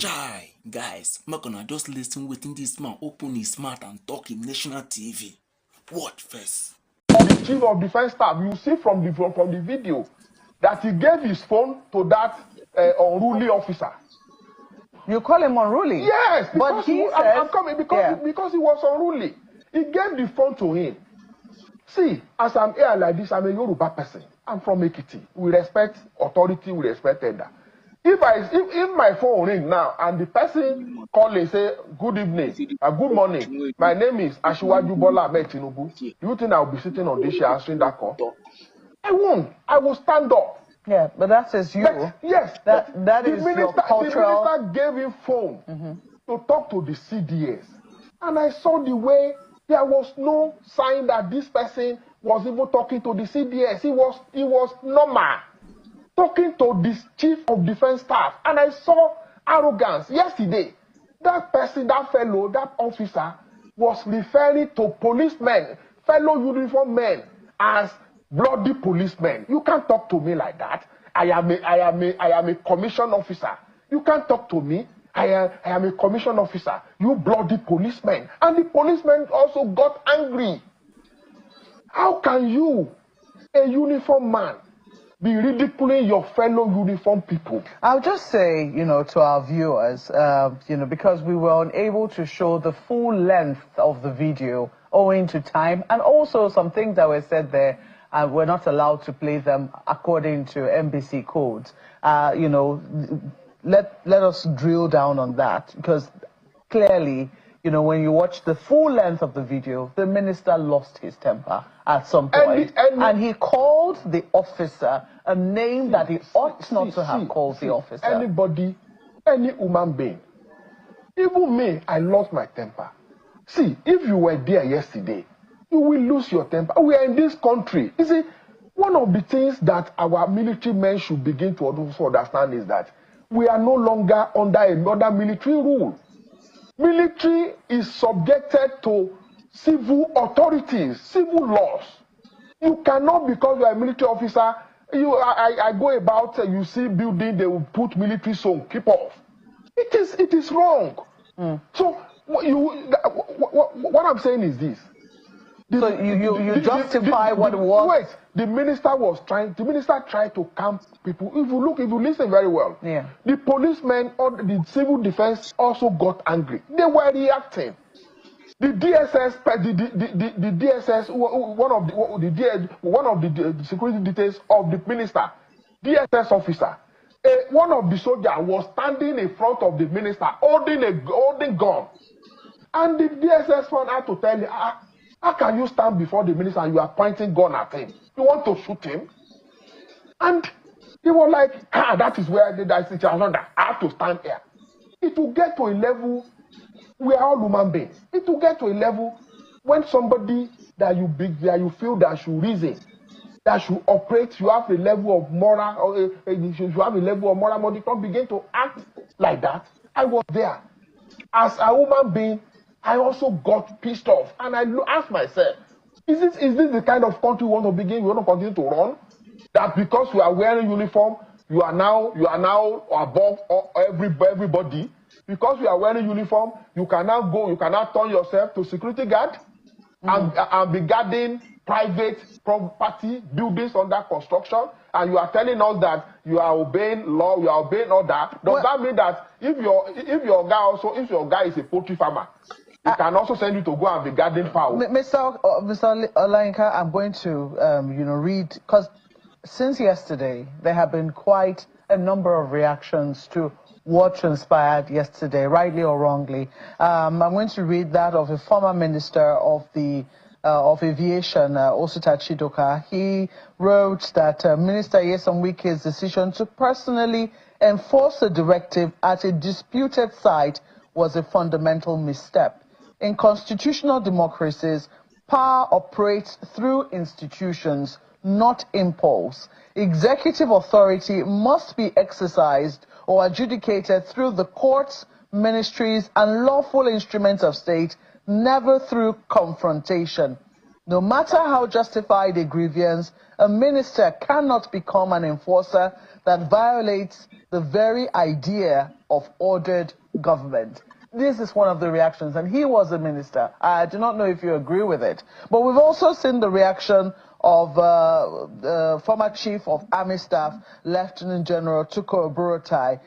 Chai, guys, I'm gonna just listen waiting this man open his mouth and talk in national TV. What first? The chief of defense staff, you see from the video that he gave his phone to that unruly officer. You call him unruly? Yes, because but he says, I'm coming because he was unruly. He gave the phone to him. See, as I'm here like this, I'm a Yoruba person. I'm from Ekiti. We respect authority, we respect tender. If my phone ring now and the person call and say, good evening, good morning, my name is Asiwaju Bola Ahmed Tinubu, do you think I'll be sitting on this chair answering that call? I won't. I will stand up. Yeah, but that is you. But, yes. That is your cultural... The minister gave him phone to talk to the CDS. And I saw the way there was no sign that this person was even talking to the CDS. He was normal. Talking to this chief of defense staff, and I saw arrogance yesterday. That person, that fellow, that officer was referring to policemen, fellow uniform men, as bloody policemen. You can't talk to me like that. I am a commissioned officer. You can't talk to me. I am a commissioned officer. You bloody policemen. And the policemen also got angry. How can you, a uniform man, be ridiculing your fellow uniform people? I'll just say, to our viewers, because we were unable to show the full length of the video owing to time, and also some things that were said there, we're not allowed to play them according to NBC codes. Let us drill down on that, because clearly, when you watch the full length of the video, the minister lost his temper at some point. And he called the officer a name that he ought not to have called the officer. Anybody, any human being, even me, I lost my temper. See, if you were there yesterday, you will lose your temper. We are in this country. You see, one of the things that our military men should begin to also understand is that we are no longer under another military rule. Military is subjected to civil authorities, civil laws. You cannot, because you are a military officer, I go about, you see building, they will put military song, keep off. It is wrong. So what I'm saying is this. So you justify what it was? Wait, the minister tried to calm people. If you listen very well, the policemen or the civil defense also got angry. They were reacting. The DSS, the DSS, one of the security details of the minister, DSS officer, one of the soldiers was standing in front of the minister holding gun, and the DSS found out to tell him, how can you stand before the minister and you are pointing gun at him? You want to shoot him? And he was like, that is where I have to stand here. It will get to a level, we are all human beings. It will get to a level when somebody that you feel that should reason, that should operate, you have a level of moral, you have a level of moral, but you don't begin to act like that. I was there. As a human being, I also got pissed off, and I asked myself, is this the kind of country we want to begin? We want to continue to run? That because you are wearing uniform, you are now above everybody. Because you are wearing uniform, you cannot turn yourself to security guard and be guarding private property, buildings under construction, and you are telling us that you are obeying law, you are obeying order. Does that mean that if your guy is a poultry farmer, he can also send you to go and be guarding fowl? Mr. Olayinka, I'm going to read, because since yesterday there have been quite a number of reactions to what transpired yesterday, rightly or wrongly. I'm going to read that of a former minister of aviation, Osita Chidoka. He wrote that Minister Nyesom Wike's decision to personally enforce a directive at a disputed site was a fundamental misstep. In constitutional democracies, power operates through institutions, not impulse. Executive authority must be exercised or adjudicated through the courts, ministries, and lawful instruments of state, never through confrontation. No matter how justified a grievance, a minister cannot become an enforcer that violates the very idea of ordered government. This is one of the reactions, and he was a minister. I do not know if you agree with it. But we've also seen the reaction of the former chief of Army Staff, Lieutenant General Tukur Buratai,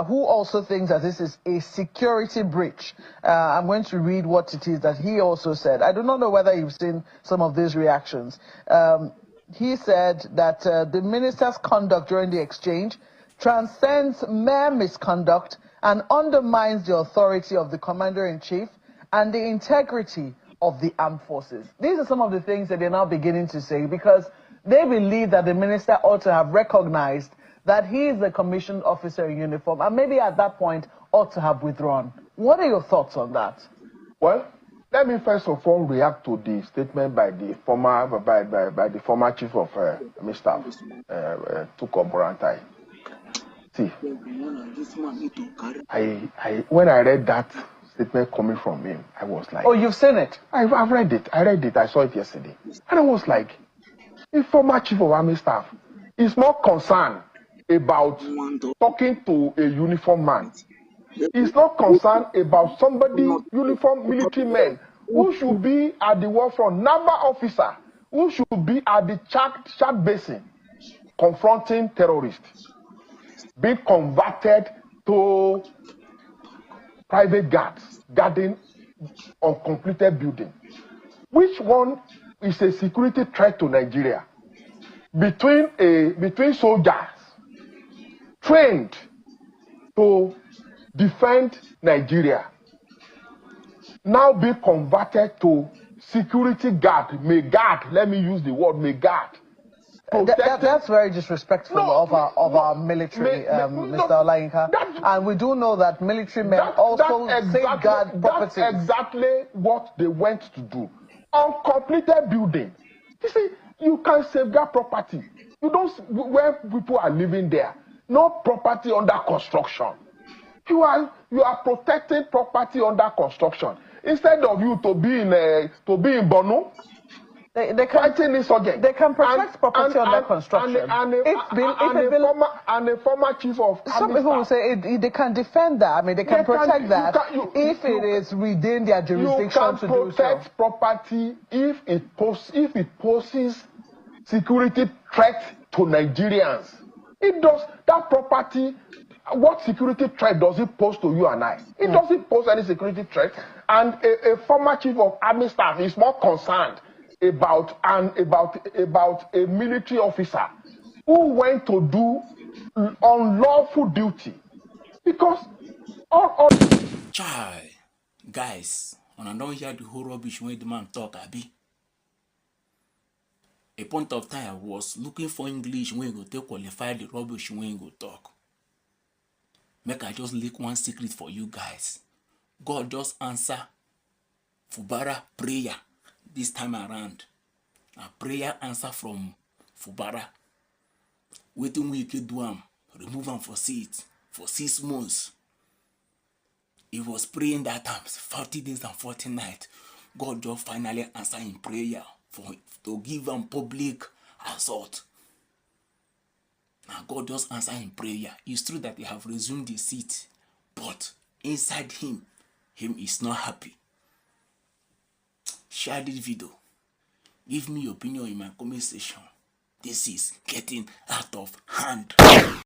who also thinks that this is a security breach. I'm going to read what it is that he also said. I do not know whether you've seen some of these reactions. He said that the minister's conduct during the exchange transcends mere misconduct and undermines the authority of the commander-in-chief and the integrity of the armed forces. These are some of the things that they're now beginning to say, because they believe that the minister ought to have recognized that he is the commissioned officer in uniform, and maybe at that point ought to have withdrawn. What are your thoughts on that? Well, let me first of all react to the statement by the former chief of Army Staff, Tukur Buratai. See, when I read that statement coming from him, I was like, oh, you've seen it? I've read it. I read it. I saw it yesterday. And I was like, the former chief of Army Staff is more concerned about talking to a uniformed man. He's not concerned about somebody, uniformed military men, who should be at the war front, naval officer, who should be at the Chad Basin, confronting terrorists, being converted to private guards, guarding uncompleted building. Which one is a security threat to Nigeria? Between soldiers trained to defend Nigeria, now be converted to security guard, may guard, let me use the word, may guard. That's very disrespectful of our military, Mr. Olayinka. And we do know that military men also safeguard property. That's exactly what they went to do. Uncompleted building. You see, you can safeguard property. You don't, where people are living there, no property under construction. You are protecting property under construction instead of you to be in Bono. They can fighting insurgents. They can protect property under construction. And a former chief of some people will say they can defend that. I mean, they can protect that if it is within their jurisdiction to do so. You can protect property if it poses security threat to Nigerians. It does. That property, what security threat does it pose to you and I? It doesn't pose any security threat. And a former chief of Army Staff is more concerned about a military officer who went to do unlawful duty, because all Chai, guys, and I don't hear the whole rubbish when the man talk, Abi. A point of time I was looking for English when you go to qualify the rubbish when you go talk. Make I just leak one secret for you guys. God just answer Fubara prayer this time around. A prayer answer from Fubara. Waiting we could do remove him for 6 months. He was praying that time, 40 days and 40 nights. God just finally answered in prayer to give him public assault. Now God just answered in prayer. It's true that he have resumed his seat, but inside him is not happy. Share this video. Give me your opinion in my comment section. This is getting out of hand.